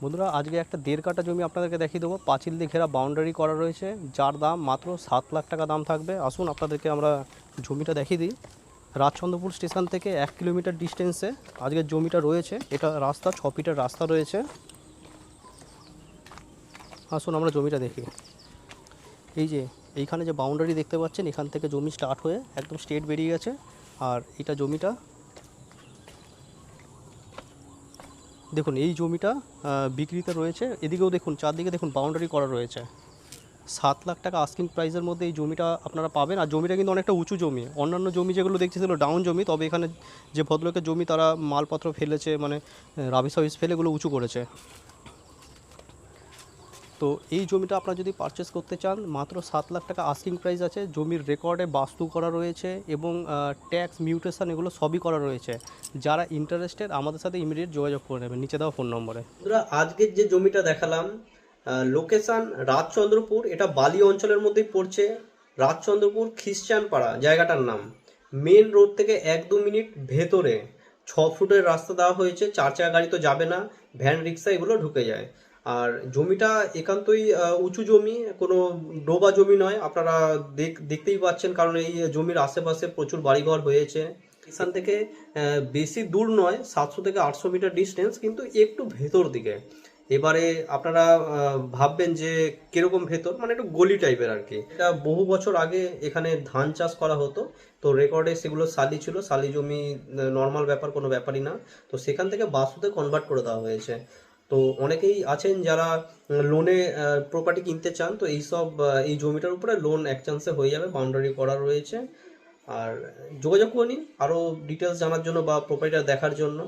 বন্ধুরা আজকে একটা 1.5 কাঠা জমি আপনাদেরকে দেখিয়ে দেবো। পাঁচিল দিয়ে ঘেরা বাউন্ডারি করা রয়েছে, যার দাম মাত্র 7 লাখ টাকা দাম থাকবে। আসুন আপনাদেরকে আমরা জমিটা দেখিয়ে দিই। রাজচন্দ্রপুর স্টেশন থেকে 1 কিলোমিটার ডিস্টেন্সে আজকের জমিটা রয়েছে। এটা রাস্তা 6 ফিটের রাস্তা রয়েছে। আসুন আমরা জমিটা দেখি। এই যে এইখানে যে বাউন্ডারি দেখতে পাচ্ছেন, এখান থেকে জমি স্টার্ট হয়ে একদম স্ট্রেট বেরিয়ে গেছে। আর এটা জমিটা দেখুন, এই জমিটা বিক্রিতে রয়েছে। এদিকেও দেখুন, চারদিকে দেখুন বাউন্ডারি করা রয়েছে। 7 লাখ টাকা আস্কিং প্রাইসের মধ্যে এই জমিটা আপনারা পাবেন। আর জমিটা কিন্তু অনেকটা উঁচু জমি। অন্যান্য জমি যেগুলো দেখছি সেগুলো ডাউন জমি, তবে এখানে যে ভদ্রলোকের জমি তারা মালপত্র ফেলেছে, মানে রাবিশ ফাবিশ ফেলে এগুলো উঁচু করেছে। তো এই জমিটা আপনারা যদি পারচেস করতে চান, মাত্র 7 লাখ টাকা আস্কিং প্রাইস আছে। জমির রেকর্ডে বাস্তু করা রয়েছে এবং ট্যাক্স মিউটেশন এগুলো সবই করা রয়েছে। যারা ইন্টারেস্টেড আমাদের সাথে ইমিডিয়েট যোগাযোগ করে নেবেন নিচে দেওয়া ফোন নম্বরে। বন্ধুরা আজকের যে জমিটা দেখালাম, লোকেশান রাজচন্দ্রপুর, এটা বালি অঞ্চলের মধ্যেই পড়ছে। রাজচন্দ্রপুর খ্রিস্টান পাড়া জায়গাটার নাম। মেন রোড থেকে 1-2 মিনিট ভেতরে 6 ফুটের রাস্তা দেওয়া হয়েছে। 4 চাকা গাড়ি তো যাবে না, ভ্যান রিক্সা এগুলো ঢুকে যায়। আর জমিটা একান্তই উঁচু জমি, কোনো ডোবা জমি নয়। আপনারা দেখতেই পাচ্ছেন, কারণ এই জমির আশেপাশে প্রচুর বাড়িঘর হয়েছে। এখান থেকে বেশি দূর নয়, 700 থেকে 800 মিটার ডিস্টেন্স, কিন্তু একটু ভেতর দিকে। এবারে আপনারা ভাববেন যে কিরকম ভেতর, মানে একটু গলি টাইপের আর কি। এটা বহু বছর আগে এখানে ধান চাষ করা হতো। তো রেকর্ডে সেগুলো শালি ছিল, শালি জমি, নর্মাল ব্যাপার, কোনো ব্যাপারই না। তো সেখান থেকে বাস্তুতে কনভার্ট করে দেওয়া হয়েছে। তো অনেকেই আছেন যারা লোনে প্রপার্টি কিনতে চান, তো এই জমিটার উপরে লোন এক চান্সে হয়ে যাবে, বাউন্ডারি করা রয়েছে। আর যোগাযোগ করে নিন আরও ডিটেলস জানার জন্য বা প্রপার্টিটা দেখার জন্য।